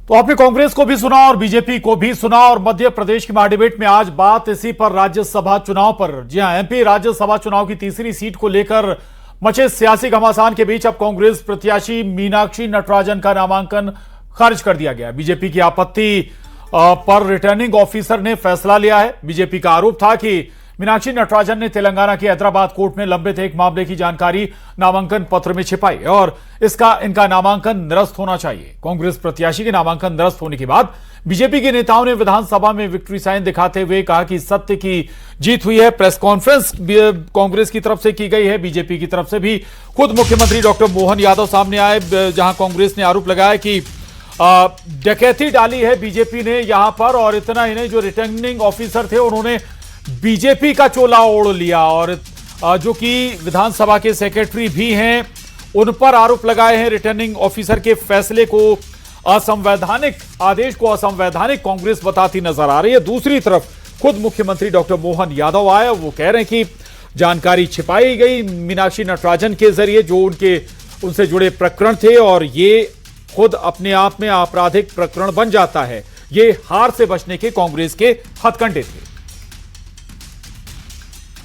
तो आपने कांग्रेस को भी सुना और बीजेपी को भी सुना और मध्य प्रदेश की महाडिबेट में आज बात इसी पर राज्यसभा चुनाव पर। जी हां, एमपी राज्यसभा चुनाव की तीसरी सीट को लेकर मचे सियासी घमासान के बीच अब कांग्रेस प्रत्याशी मीनाक्षी नटराजन का नामांकन खारिज कर दिया गया। बीजेपी की आपत्ति पर रिटर्निंग ऑफिसर ने फैसला लिया है। बीजेपी का आरोप था कि मीनाक्षी नटराजन ने तेलंगाना के हैदराबाद कोर्ट में लंबित एक मामले की जानकारी नामांकन पत्र में छिपाई और इनका नामांकन निरस्त होना चाहिए। कांग्रेस प्रत्याशी के नामांकन निरस्त होने के बाद बीजेपी के नेताओं ने विधानसभा में विक्ट्री साइन दिखाते हुए कहा कि सत्य की जीत हुई है। प्रेस कॉन्फ्रेंस कांग्रेस की तरफ से की गई है। बीजेपी की तरफ से भी खुद मुख्यमंत्री डॉक्टर मोहन यादव सामने आए, जहां कांग्रेस ने आरोप लगाया कि डकैती डाली है बीजेपी ने यहां पर, और इतना ही नहीं, जो रिटर्निंग ऑफिसर थे उन्होंने बीजेपी का चोला ओढ़ लिया और जो कि विधानसभा के सेक्रेटरी भी हैं उन पर आरोप लगाए हैं। रिटर्निंग ऑफिसर के फैसले को असंवैधानिक, आदेश को असंवैधानिक कांग्रेस बताती नजर आ रही है। दूसरी तरफ खुद मुख्यमंत्री डॉक्टर मोहन यादव आए, वो कह रहे हैं कि जानकारी छिपाई गई मीनाक्षी नटराजन के जरिए जो उनसे जुड़े प्रकरण थे और ये खुद अपने आप में आपराधिक प्रकरण बन जाता है। ये हार से बचने के कांग्रेस के हथकंडे थे।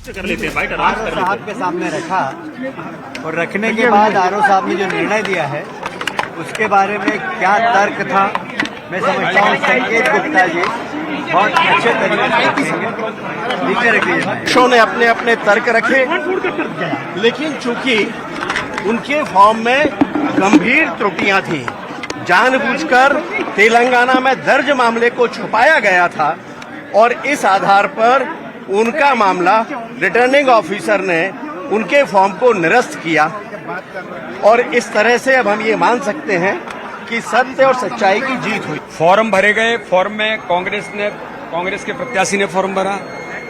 कर लेते हैं, साहब के सामने रखा और रखने के बाद आरओ साहब ने जो निर्णय दिया है उसके बारे में क्या तर्क था, मैं समझता हूँ संकेत गुप्ता जी बहुत अच्छे तरीके से ने अपने अपने तर्क रखे, लेकिन चूंकि उनके फॉर्म में गंभीर त्रुटियां थी, जानबूझकर तेलंगाना में दर्ज मामले को छुपाया गया था और इस आधार पर उनका मामला रिटर्निंग ऑफिसर ने उनके फॉर्म को निरस्त किया और इस तरह से अब हम ये मान सकते हैं कि सत्य और सच्चाई की जीत हुई। फॉर्म भरे गए, फॉर्म में कांग्रेस के प्रत्याशी ने फॉर्म भरा,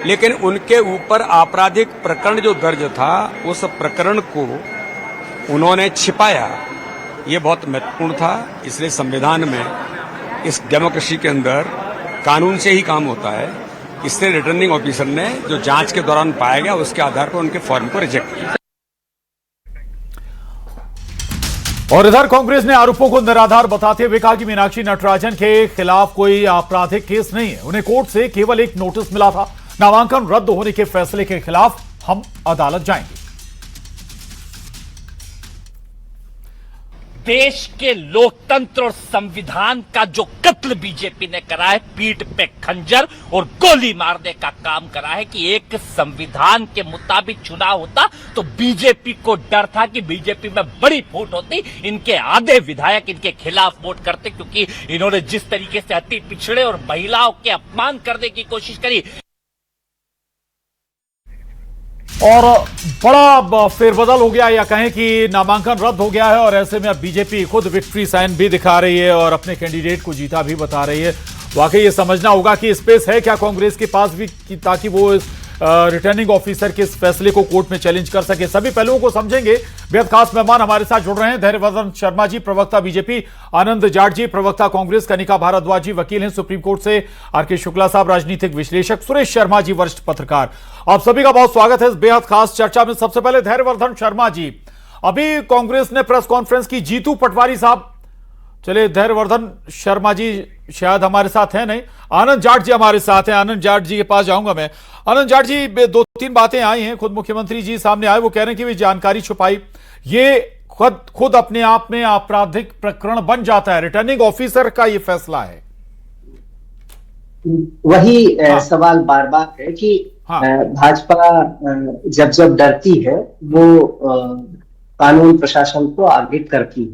लेकिन उनके ऊपर आपराधिक प्रकरण जो दर्ज था उस प्रकरण को उन्होंने छिपाया। ये बहुत महत्वपूर्ण था। इसलिए संविधान में, इस डेमोक्रेसी के अंदर कानून से ही काम होता है। इससे रिटर्निंग ऑफिसर ने जो जांच के दौरान पाया गया उसके आधार पर उनके फॉर्म को रिजेक्ट किया। और इधर कांग्रेस ने आरोपों को निराधार बताते हुए कहा कि मीनाक्षी नटराजन के खिलाफ कोई आपराधिक केस नहीं है, उन्हें कोर्ट से केवल एक नोटिस मिला था। नामांकन रद्द होने के फैसले के खिलाफ हम अदालत जाएंगे। देश के लोकतंत्र और संविधान का जो कत्ल बीजेपी ने करा है, पीठ पे खंजर और गोली मारने का काम करा है, कि एक संविधान के मुताबिक चुनाव होता तो बीजेपी को डर था कि बीजेपी में बड़ी फूट होती, इनके आधे विधायक इनके खिलाफ वोट करते, क्योंकि इन्होंने जिस तरीके से अति पिछड़े और महिलाओं के अपमान करने की कोशिश करी। और बड़ा फेरबदल हो गया, या कहें कि नामांकन रद्द हो गया है और ऐसे में अब बीजेपी खुद विक्ट्री साइन भी दिखा रही है और अपने कैंडिडेट को जीता भी बता रही है। वाकई ये समझना होगा कि स्पेस है क्या कांग्रेस के पास भी ताकि वो रिटर्निंग ऑफिसर के इस फैसले को कोर्ट में चैलेंज कर सके। सभी पहलुओं को समझेंगे। बेहद खास मेहमान हमारे साथ जुड़ रहे हैं धैर्यवर्धन शर्मा जी, प्रवक्ता बीजेपी, आनंद जाट जी, प्रवक्ता कांग्रेस, कनिका भारद्वाज जी, वकील हैं सुप्रीम कोर्ट से, आरके शुक्ला साहब, राजनीतिक विश्लेषक, सुरेश शर्मा जी, वरिष्ठ पत्रकार। आप सभी का बहुत स्वागत है इस बेहद खास चर्चा में। सबसे पहले धैर्यवर्धन शर्मा जी, अभी कांग्रेस ने प्रेस कॉन्फ्रेंस की, जीतू पटवारी साहब, चलिए धैर्यवर्धन शर्मा जी शायद हमारे साथ हैं नहीं, आनंद जाट जी हमारे साथ हैं। आनंद जाट जी के पास जाऊंगा मैं। आनंद जाट जी, दो तीन बातें आई हैं, खुद मुख्यमंत्री जी सामने आए, वो कह रहे हैं कि वे जानकारी छुपाई, ये खुद अपने आप में आपराधिक प्रकरण बन जाता है। रिटर्निंग ऑफिसर का ये फैसला है। वही सवाल बार बार है कि भाजपा जब डरती है वो कानून प्रशासन को आगे करती है।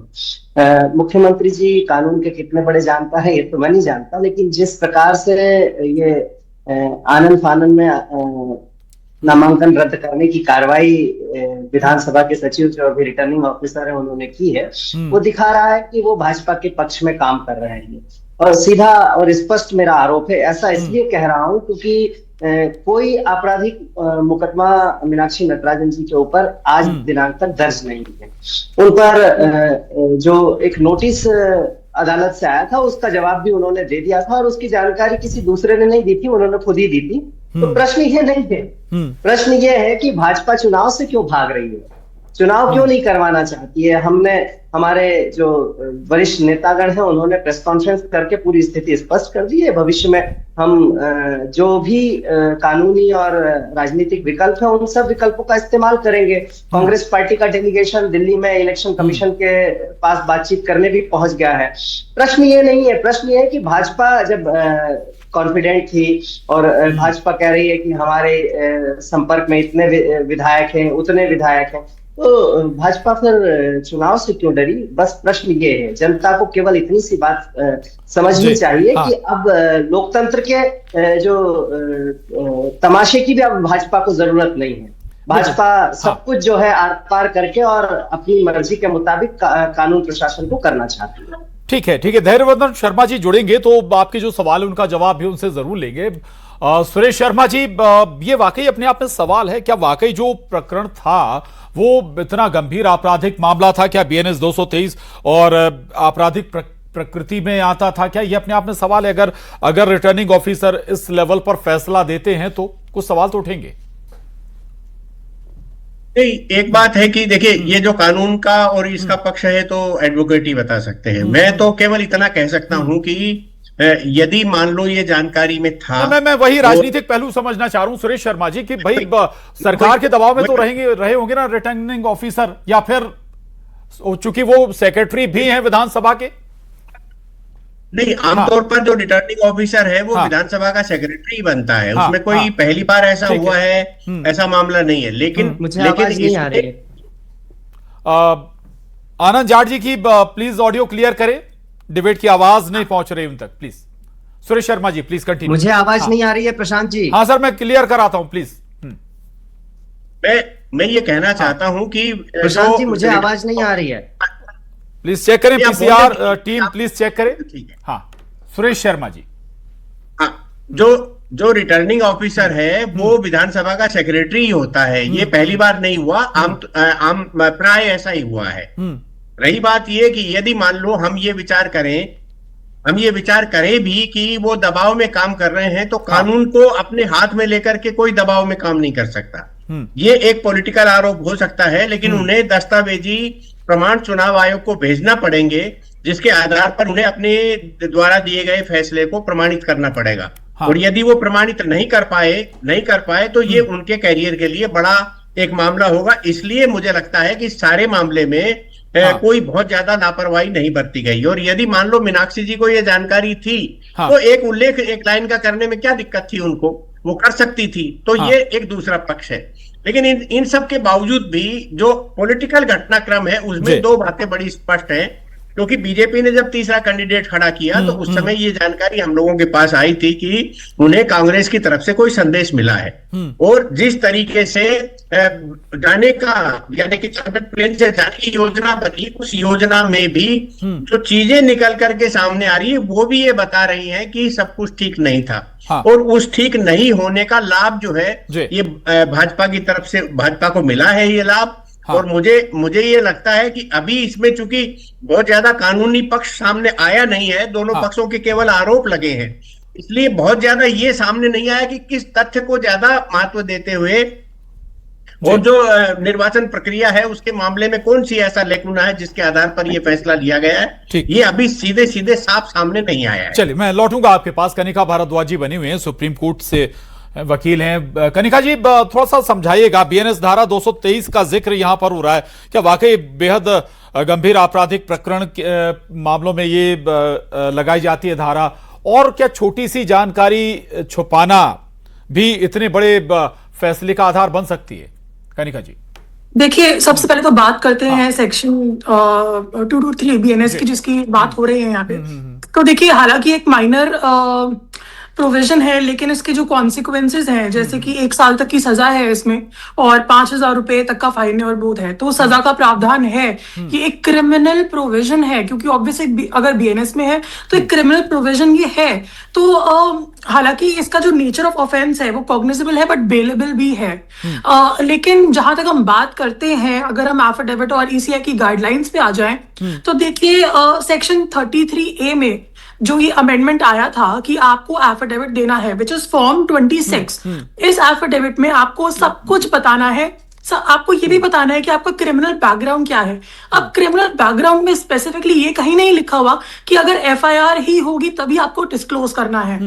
मुख्यमंत्री जी कानून के कितने बड़े जानता है ये तो मैं नहीं जानता, लेकिन जिस प्रकार से ये आनंद फानन में नामांकन रद्द करने की कार्रवाई विधानसभा के सचिव जो अभी रिटर्निंग ऑफिसर है उन्होंने की है, वो दिखा रहा है कि वो भाजपा के पक्ष में काम कर रहे हैं। और सीधा और स्पष्ट मेरा आरोप है, ऐसा इसलिए कह रहा हूं क्योंकि कोई आपराधिक मुकदमा मीनाक्षी नटराजन जी के ऊपर आज दिनांक तक दर्ज नहीं है। उन पर जो एक नोटिस अदालत से आया था उसका जवाब भी उन्होंने दे दिया था और उसकी जानकारी किसी दूसरे ने नहीं दी थी, उन्होंने खुद ही दी थी। तो प्रश्न ये नहीं है, प्रश्न ये है कि भाजपा चुनाव से क्यों भाग रही है। चुनाव क्यों नहीं करवाना चाहती है? हमने, हमारे जो वरिष्ठ नेतागण हैं, उन्होंने प्रेस कॉन्फ्रेंस करके पूरी स्थिति स्पष्ट कर दी है। भविष्य में हम जो भी कानूनी और राजनीतिक विकल्प हैं, उन सब विकल्पों का इस्तेमाल करेंगे। कांग्रेस पार्टी का डेलीगेशन दिल्ली में इलेक्शन कमीशन के पास बातचीत करने भी पहुंच गया है। प्रश्न ये नहीं है, प्रश्न ये है कि भाजपा जब कॉन्फिडेंट थी और भाजपा कह रही है कि हमारे संपर्क में इतने विधायक हैं, उतने विधायक हैं, तो भाजपा फिर चुनाव से क्यों डरी? बस प्रश्न ये है। जनता को केवल इतनी सी बात समझनी चाहिए कि अब लोकतंत्र के जो तमाशे की भी अब भाजपा को जरूरत नहीं है। भाजपा सब कुछ जो है आर पार करके और अपनी मर्जी के मुताबिक कानून प्रशासन को करना चाहती है। ठीक है, ठीक है। धैर्यवर्धन शर्मा जी जुड़ेंगे तो आपके जो सवाल है उनका जवाब भी उनसे जरूर लेंगे। सुरेश शर्मा जी, ये वाकई अपने आप में सवाल है, क्या वाकई जो प्रकरण था वो इतना गंभीर आपराधिक मामला था? क्या BNS 223 और आपराधिक प्रकृति में आता था? क्या ये अपने आप में सवाल है? अगर रिटर्निंग ऑफिसर इस लेवल पर फैसला देते हैं तो कुछ सवाल तो उठेंगे। नहीं, एक बात है कि देखिए, ये जो कानून का और इसका पक्ष है तो एडवोकेट ही बता सकते हैं। मैं तो केवल इतना कह सकता हूं कि यदि मान लो ये जानकारी में था, मैं वही राजनीतिक पहलू समझना चाह रहा हूं सुरेश शर्मा जी, कि भाई सरकार के दबाव में तो रहे होंगे ना रिटर्निंग ऑफिसर, या फिर चूंकि वो सेक्रेटरी भी हैं विधानसभा के? नहीं, आमतौर पर जो रिटर्निंग ऑफिसर है वो विधानसभा का सेक्रेटरी बनता है। उसमें कोई पहली बार ऐसा हुआ है, ऐसा मामला नहीं है। लेकिन नहीं आ रही है। आनंद जाट जी की प्लीज ऑडियो क्लियर करें, डिबेट की आवाज नहीं पहुंच रही उन तक, please. Suresh Sharma ji please continue. मुझे आवाज नहीं आ रही है प्रशांत जी। हाँ सर, मैं क्लियर कराता हूं प्लीज। मैं ये कहना चाहता हूं कि प्रशांत जी मुझे आवाज नहीं आ रही है, प्लीज चेक करें। PCR टीम प्लीज चेक करें। हाँ सुरेश शर्मा जी। हाँ, जो रिटर्निंग ऑफिसर है वो विधानसभा का सेक्रेटरी ही होता है। ये पहली बार नहीं हुआ, आम प्राय ऐसा ही हुआ है। रही बात ये कि यदि मान लो हम ये विचार करें भी कि वो दबाव में काम कर रहे हैं, तो कानून को अपने हाथ में लेकर के कोई दबाव में काम नहीं कर सकता। ये एक पॉलिटिकल आरोप हो सकता है, लेकिन उन्हें दस्तावेजी प्रमाण चुनाव आयोग को भेजना पड़ेंगे, जिसके आधार पर उन्हें अपने द्वारा दिए गए फैसले को प्रमाणित करना पड़ेगा। हाँ। और यदि वो प्रमाणित नहीं कर पाए तो ये उनके कैरियर के लिए बड़ा एक मामला होगा। इसलिए मुझे लगता है कि सारे मामले में कोई बहुत ज्यादा लापरवाही नहीं बरती गई। और यदि मान लो मीनाक्षी जी को ये जानकारी थी, तो एक उल्लेख एक लाइन का करने में क्या दिक्कत थी उनको? वो कर सकती थी। तो ये एक दूसरा पक्ष है। लेकिन इन सब के बावजूद भी जो पॉलिटिकल घटनाक्रम है उसमें दो बातें बड़ी स्पष्ट हैं। क्योंकि बीजेपी ने जब तीसरा कैंडिडेट खड़ा किया तो उस समय ये जानकारी हम लोगों के पास आई थी कि उन्हें कांग्रेस की तरफ से कोई संदेश मिला है। और जिस तरीके से जाने का, यानी कि चार्टर्ड प्लेन से जाने की योजना बनी, उस योजना में भी जो चीजें निकल करके सामने आ रही है वो भी ये बता रही है कि सब कुछ ठीक नहीं था। हाँ। और उस ठीक नहीं होने का लाभ जो है ये भाजपा की तरफ से भाजपा को मिला है ये लाभ। हाँ। और मुझे ये लगता है कि अभी इसमें चूंकि बहुत ज्यादा कानूनी पक्ष सामने आया नहीं है, दोनों पक्षों के केवल आरोप लगे हैं, इसलिए बहुत ज्यादा ये सामने नहीं आया कि किस तथ्य को ज्यादा महत्व देते हुए और जो निर्वाचन प्रक्रिया है उसके मामले में कौन सी ऐसा लेकुना है जिसके आधार पर ये फैसला लिया गया है। ये अभी सीधे सीधे साफ सामने नहीं आया है। चलिए मैं लौटूंगा आपके पास। कनिका भारद्वाज जी बनी हुई हैं, सुप्रीम कोर्ट से वकील हैं। कनिका जी थोड़ा सा समझाइएगा, BNS धारा 223 का जिक्र यहां पर हो रहा है, क्या वाकई बेहद गंभीर आपराधिक प्रकरण मामलों में ये लगाई जाती है धारा? और क्या छोटी सी जानकारी छुपाना भी इतने बड़े फैसले का आधार बन सकती है? कनिका जी देखिए, सबसे पहले तो बात करते हैं सेक्शन 223 BNS की, जिसकी बात हो रही है यहाँ पे। तो देखिए, हालांकि एक माइनर प्रोविजन है, लेकिन इसके जो कॉन्सिक्वेंसेज हैं, जैसे कि 1 साल तक की सजा है इसमें और 5,000 रुपए तक का फाइन और बोध है, तो सजा का प्रावधान है। ये एक क्रिमिनल प्रोविजन है, क्योंकि ऑब्वियसली अगर BNS में है तो एक क्रिमिनल प्रोविजन ये है। तो हालांकि इसका जो नेचर ऑफ ऑफेंस है वो कॉग्निजेबल है, बट बेलेबल भी है। लेकिन जहां तक हम बात करते हैं, अगर हम एफिडेविट और ECI की गाइडलाइंस पे आ जाएं, तो देखिए सेक्शन 33A में जो ये अमेंडमेंट आया था कि आपको एफिडेविट देना है, विच इज फॉर्म 26। इस एफिडेविट में आपको सब कुछ बताना है, आपको ये भी बताना है कि आपका क्रिमिनल बैकग्राउंड क्या है। अब क्रिमिनल बैकग्राउंड में स्पेसिफिकली ये कहीं नहीं लिखा हुआ कि अगर एफआईआर ही होगी तभी आपको डिस्क्लोज करना है,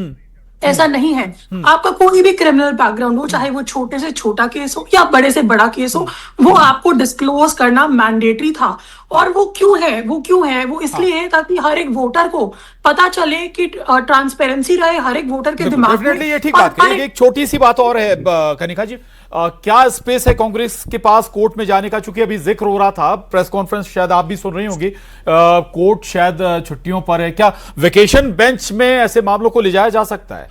ऐसा नहीं है। आपका कोई भी क्रिमिनल बैकग्राउंड हो, चाहे वो छोटे से छोटा केस हो या बड़े से बड़ा केस हो, वो आपको डिस्क्लोज करना मैंडेटरी था। और वो क्यों है वो इसलिए है ताकि हर एक वोटर को पता चले कि ट्रांसपेरेंसी रहे हर एक वोटर के दिमाग में। डेफिनेटली ये ठीक बात कही। एक छोटी सी बात और है कनिका जी, क्या स्पेस है कांग्रेस के पास कोर्ट में जाने का? चूंकि अभी जिक्र हो रहा था, प्रेस कॉन्फ्रेंस शायद आप भी सुन रही होंगी, कोर्ट शायद छुट्टियों पर है, क्या वेकेशन बेंच में ऐसे मामलों को ले जाया जा सकता है?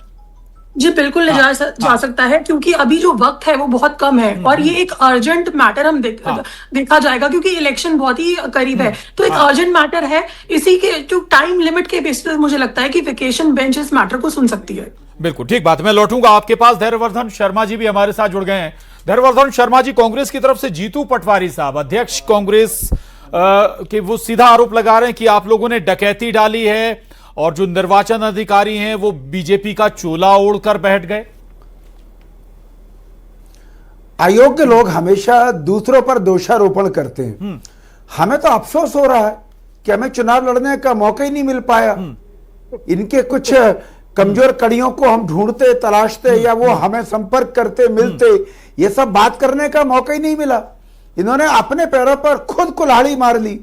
जी बिल्कुल ले जा सकता है, क्योंकि अभी जो वक्त है वो बहुत कम है और ये एक अर्जेंट मैटर हम देखा जाएगा, क्योंकि इलेक्शन बहुत ही करीब है, तो एक अर्जेंट मैटर है। इसी के जो टाइम लिमिट के बेसिस पर मुझे लगता है कि वेकेशन बेंच इस मैटर को सुन सकती है। बिल्कुल ठीक बात। मैं लौटूंगा आपके पास। धैर्यवर्धन शर्मा जी भी हमारे साथ जुड़ गए हैं। धैर्यवर्धन शर्मा जी, कांग्रेस की तरफ से जीतू पटवारी साहब, अध्यक्ष कांग्रेस के, वो सीधा आरोप लगा रहे हैं कि आप लोगों ने डकैती डाली है और जो निर्वाचन अधिकारी हैं वो बीजेपी का चोला ओढ़कर बैठ गए। आयोग के लोग हमेशा दूसरों पर दोषारोपण करते हैं। हमें तो अफसोस हो रहा है कि हमें चुनाव लड़ने का मौका ही नहीं मिल पाया। इनके कुछ कमजोर कड़ियों को हम ढूंढते, तलाशते या वो हमें संपर्क करते, मिलते, ये सब बात करने का मौका ही नहीं मिला। इन्होंने अपने पैरों पर खुद कुल्हाड़ी मार ली।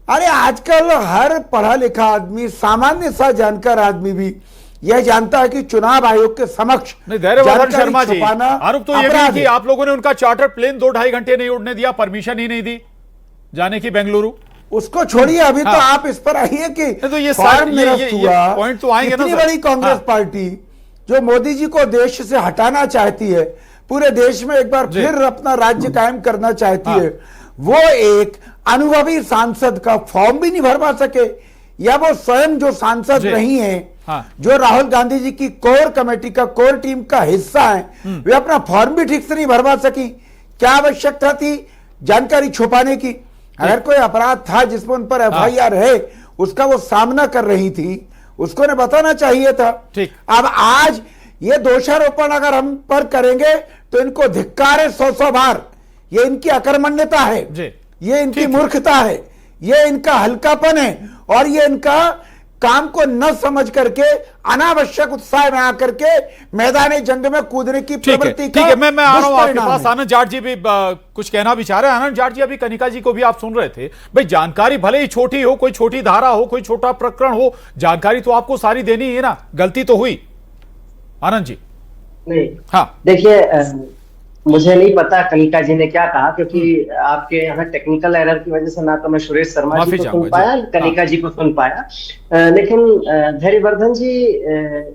अरे आजकल हर पढ़ा लिखा आदमी, सामान्य सा जानकार आदमी भी यह जानता है कि चुनाव आयोग के समक्ष धैर्यवर्धन शर्मा जी, आरोप तो ये भी है कि आप लोगों ने उनका चार्टर प्लेन 2-2.5 घंटे नहीं उड़ने दिया, परमिशन ही नहीं दी जाने की बेंगलुरु। उसको छोड़िए, अभी तो आप इस पर आइए कि तो ये पॉइंट तो आएंगे। इतनी बड़ी कांग्रेस पार्टी जो मोदी जी को देश से हटाना चाहती है, पूरे देश में एक बार फिर अपना राज्य कायम करना चाहती है, वो एक अनुभवी सांसद का फॉर्म भी नहीं भर पा सके, या वो स्वयं जो सांसद रही हैं, जो राहुल गांधी जी की कोर कमेटी का, कोर टीम का हिस्सा है, वे अपना फॉर्म भी ठीक से नहीं भरवा सकी। क्या आवश्यकता थी जानकारी छुपाने की? अगर कोई अपराध था जिसमें उन पर एफआईआर है, उसका वो सामना कर रही थी, उसको ने बताना चाहिए था। अब आज ये दोषारोपण अगर हम पर करेंगे तो इनको धिक्कार है 100 बार। ये इनकी अकर्मण्यता है, ये इनकी मूर्खता है, ये इनका हल्कापन है, और ये इनका काम को न समझ करके अनावश्यक उत्साह में आकर के मैदानी जंग में कूदने की प्रवृत्ति का। ठीक है, मैं आ रहा हूं आपके पास। आनंद जाट जी भी कुछ कहना भी चाह रहे हैं। आनंद जाट जी, अभी कनिका जी को भी आप सुन रहे थे। भाई जानकारी भले ही छोटी हो, कोई छोटी धारा हो, कोई छोटा प्रकरण हो, जानकारी तो आपको सारी देनी है ना। गलती तो हुई आनंद जी? नहीं, हाँ देखिए, मुझे नहीं पता कनिका जी ने क्या कहा, क्योंकि आपके यहाँ टेक्निकल एरर की वजह से ना तो मैं सुरेश शर्मा जी को सुन पाया, कनिका जी को सुन पाया। लेकिन धैर्यवर्धन जी,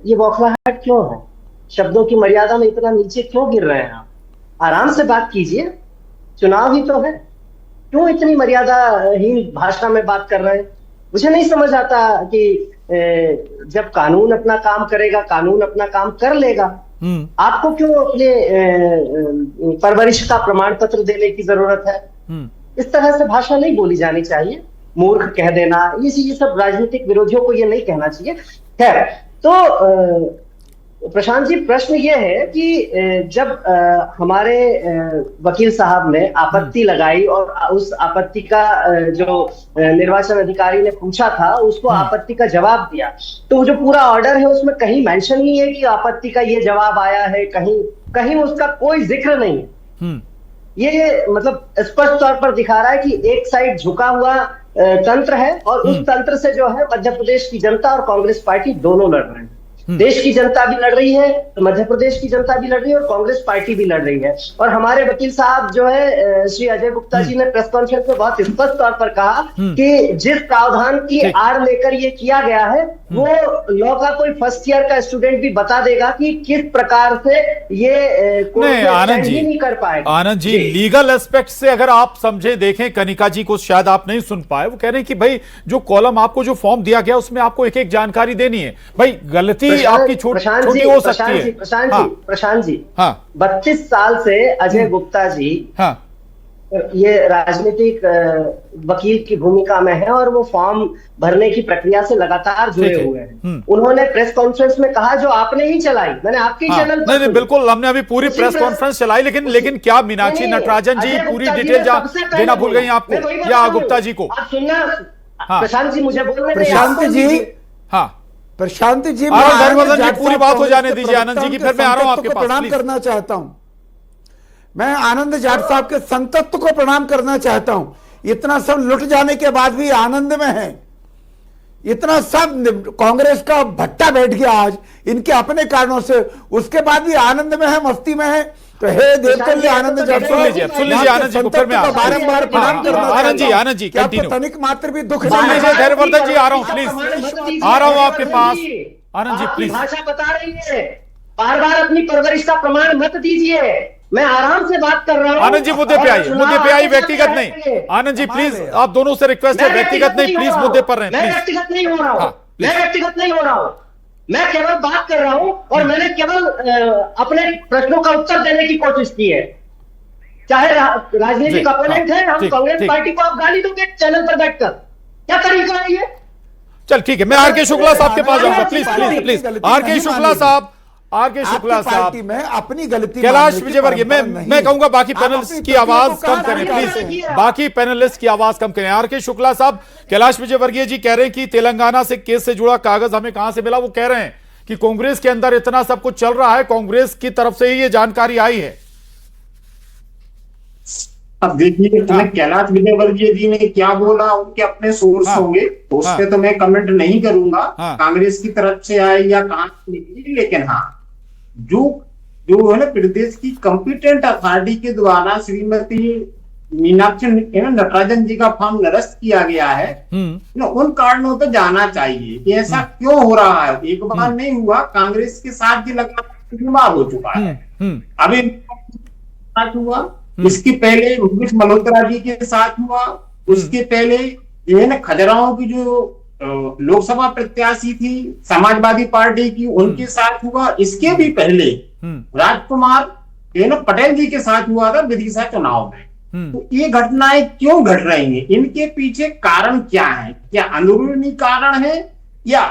ये बौखलाहट क्यों है? शब्दों की मर्यादा में इतना नीचे क्यों गिर रहे हैं आप? आराम से बात कीजिए, चुनाव ही तो है। क्यों इतनी मर्यादाहीन भाषा में बात कर रहे हैं? मुझे नहीं समझ आता कि जब कानून अपना काम करेगा, कानून अपना काम कर लेगा, आपको क्यों अपने परवरिश का प्रमाण पत्र देने की जरूरत है? इस तरह से भाषा नहीं बोली जानी चाहिए। मूर्ख कह देना, ये सब राजनीतिक विरोधियों को ये नहीं कहना चाहिए। खैर, तो प्रशांत जी, प्रश्न ये है कि जब हमारे वकील साहब ने आपत्ति लगाई और उस आपत्ति का जो निर्वाचन अधिकारी ने पूछा था, उसको आपत्ति का जवाब दिया, तो जो पूरा ऑर्डर है उसमें कहीं मेंशन नहीं है कि आपत्ति का ये जवाब आया है, कहीं उसका कोई जिक्र नहीं है। ये मतलब स्पष्ट तौर पर दिखा रहा है कि एक साइड झुका हुआ तंत्र है और उस तंत्र से जो है मध्य प्रदेश की जनता और कांग्रेस पार्टी दोनों लड़ रहे हैं। देश की जनता भी लड़ रही है, मध्य प्रदेश की जनता भी लड़ रही है और कांग्रेस पार्टी भी लड़ रही है। और हमारे वकील साहब जो है श्री अजय गुप्ता जी ने प्रेस कॉन्फ्रेंस में बहुत स्पष्ट तौर पर कहा कि जिस प्रावधान की आड़ लेकर ये किया गया है, वो लॉ का कोई फर्स्ट ईयर का स्टूडेंट भी बता देगा कि किस प्रकार से ये नहीं कर पाएगा। आनंद जी, लीगल एस्पेक्ट से अगर आप समझे, देखें, कनिका जी को शायद आप नहीं सुन पाए, वो कह रहे हैं कि भाई जो कॉलम आपको, जो फॉर्म दिया गया, उसमें आपको एक एक जानकारी देनी है। भाई गलती आपकी छोटी हो सकती है। प्रशांत जी, 32 साल से अजय गुप्ता जी ये राजनीतिक वकील की भूमिका में है और वो फॉर्म भरने की प्रक्रिया से लगातार जुड़े ठीक है। हुए हैं। उन्होंने प्रेस कॉन्फ्रेंस में कहा जो आपने ही चलाई, मैंने आपके हाँ, चैनल पर नहीं सुनी। बिल्कुल, हमने अभी पूरी उसी प्रेस प्रेस- कॉन्फ्रेंस चलाई, लेकिन क्या मीनाक्षी नहीं, नटराजन जी अजय पूरी गुप्ता जी डिटेल ने सबसे पहले देना भूल गई बोला। आपको मैं वही बता या रहा हूं। गुप्ता जी को? आप सुनना, हाँ। प्रशांत जी मुझे बोलने दें, प्रशांत आपको जी, दीजिए। हाँ प्रशांत जी, मैं आनंद आनंद हरिवर्धन जी, जाट पूरी साहब बात हो कांग्रेस जाने के दीजिए आनंद जी की, प्रवक्ता फिर मैं आ रहा हूं संतत्व आपके को पास, प्रणाम प्लीज। करना चाहता हूं। मैं आनंद जाट साहब के संतत्व को प्रणाम करना चाहता हूं। इतना सब लुट जाने के बाद भी आनंद में है, इतना सब कांग्रेस का भट्टा बैठ गया आज इनके अपने कारणों से, उसके बाद भी आनंद में है, मस्ती में है। तो हे देवतुल्य आनंद जाट सुन लीजिए आनंद जी को, फिर मैं आ रहा हूं। बारंबार प्रणाम करना आनंद जी, चाहता हूं। आनंद जी, कि आपको continue। तनिक मात्र भी दुख सुन नहीं लीजिए है। हरिवर्धन जी, आ रहा हूं प्लीज, आ रहा हूं आपके पास। आनंद जी आपकी प्लीज। भाषा बता रही है, बार बार अपनी परवरिश का प्रमाण मत दीजिए। मैं आराम से बात कर रहा हूं। आनंद जी मुद्दे पे आइए, मुद्दे पे आइए, व्यक्तिगत नहीं। आनंद जी प्लीज, आप दोनों से रिक्वेस्ट है, व्यक्तिगत नहीं, प्लीज मुद्दे पर रहें मैं प्लीज। व्यक्तिगत नहीं हो रहा हूं, हाँ, please। मैं व्यक्तिगत नहीं हो रहा हूं, मैं केवल बात कर रहा हूं और मैंने केवल अपने प्रश्नों का उत्तर देने की कोशिश की है। चाहे राजनीतिक जी, अपोनेंट हाँ, है, हम ठीक, कांग्रेस ठीक। पार्टी को आप गाली दोगे चैनल पर बैठकर, क्या तरीका है ये? चल ठीक है, मैं आर के शुक्ला साहब के पास जाऊंगा, प्लीज प्लीज प्लीज। आर के शुक्ला साहब, आर के शुक्ला आपकी साहब, पार्टी में अपनी गलती कैलाश मानने की विजयवर्गीय, परंपरा नहीं मैं है। कहूंगा बाकी आप पैनलिस्ट अपनी की तकलीफ आवाज को कम कहां करें डाल प्लीज, रहे हैं? बाकी पैनलिस्ट की आवाज कम करें। आर के शुक्ला साहब, कैलाश विजयवर्गीय जी कह रहे हैं कि तेलंगाना से केस से जुड़ा कागज हमें कहां से मिला, वो कह रहे हैं कि कांग्रेस के अंदर इतना सब कुछ चल रहा है, कांग्रेस की तरफ से ही ये जानकारी आई है। अब देखिए, कैलाश विजयवर्गीय जी ने क्या बोला, उनके अपने सोर्स हाँ, होंगे, तो उस हाँ, पे तो मैं कमेंट नहीं करूंगा, हाँ, कांग्रेस की तरफ से आए या कहां से निकली। लेकिन हाँ, जो है ना, प्रदेश की कॉम्पिटेंट अथॉरिटी के द्वारा श्रीमती मीनाक्षी नटराजन जी का फॉर्म निरस्त किया गया है, उन कारणों तो जाना चाहिए कि ऐसा क्यों हो रहा है। एक बार नहीं हुआ, कांग्रेस के साथ ये लगातार 3 बार हो चुका है। अभी साथ हुआ, इसके पहले मुकेश मल्होत्रा जी के साथ हुआ, उसके पहले जो है ना खजुराहो की जो लोकसभा प्रत्याशी थी समाजवादी पार्टी की, उनके साथ हुआ। इसके भी पहले राजकुमार जो है ना पटेल जी के साथ हुआ था विदिशा चुनाव में। तो ये घटनाएं क्यों घट रही हैं, इनके पीछे कारण क्या है? क्या अंदरूनी कारण है या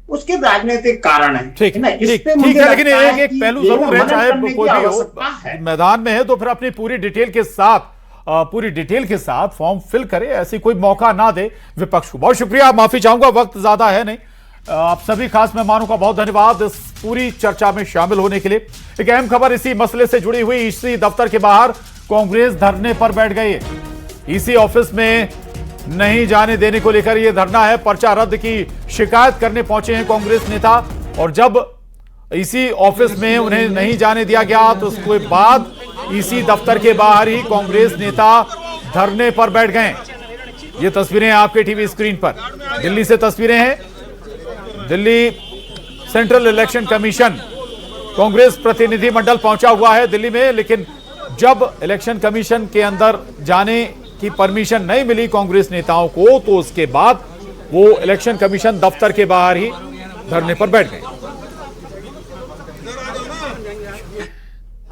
उसके राजनीतिक कारण है? ठीक ना, इस ठीक पे ठीक मुझे है, लेकिन लगता है एक कि पहलू ये जरूर है, मनन चाहे करने की कोई भी आवश्यकता हो, है। मैदान में है तो फिर अपनी पूरी डिटेल के साथ फॉर्म फिल करे, ऐसी कोई मौका ना दे विपक्ष को। बहुत शुक्रिया, माफी चाहूंगा, वक्त ज्यादा है नहीं। आप सभी खास मेहमानों का बहुत धन्यवाद इस पूरी चर्चा में शामिल होने के लिए। एक अहम खबर इसी मसले से जुड़ी हुई, ईसी दफ्तर के बाहर कांग्रेस धरने पर बैठ गई है। ईसी ऑफिस में नहीं जाने देने को लेकर यह धरना है, पर्चा रद्द की शिकायत करने पहुंचे हैं कांग्रेस नेता, और जब ईसी ऑफिस में उन्हें नहीं जाने दिया गया तो उसके बाद ईसी दफ्तर के बाहर ही कांग्रेस नेता धरने पर बैठ गए। ये तस्वीरें आपके टीवी स्क्रीन पर, दिल्ली से तस्वीरें हैं। Delhi central election commission, Congress प्रतिनिधिमंडल पहुंचा हुआ है दिल्ली में, लेकिन जब इलेक्शन कमीशन के अंदर जाने की परमिशन नहीं मिली कांग्रेस नेताओं को, तो उसके बाद वो इलेक्शन कमीशन दफ्तर के बाहर ही धरने पर बैठ गए।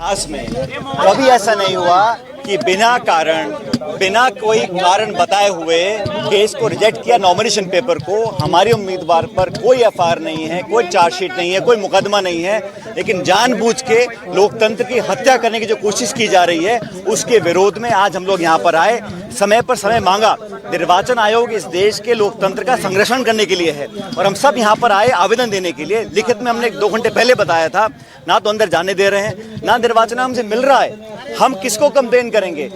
इतिहास में कभी ऐसा नहीं हुआ कि बिना कोई कारण बताए हुए केस को रिजेक्ट किया। नॉमिनेशन पेपर को, हमारे उम्मीदवार पर कोई एफआईआर नहीं है, कोई चार्जशीट नहीं है, कोई मुकदमा नहीं है, लेकिन जानबूझ के लोकतंत्र की हत्या करने की जो कोशिश की जा रही है, उसके विरोध में आज हम लोग यहाँ पर आए। समय पर समय मांगा। निर्वाचन आयोग इस देश के लोकतंत्र का संरक्षण करने के लिए है, और हम सब यहाँ पर आए आवेदन देने के लिए। लिखित में हमने 2 घंटे पहले बताया था, ना तो अंदर जाने दे रहे हैं, ना निर्वाचन हमसे मिल रहा है। हम किसको कंप्लेन करेंगे?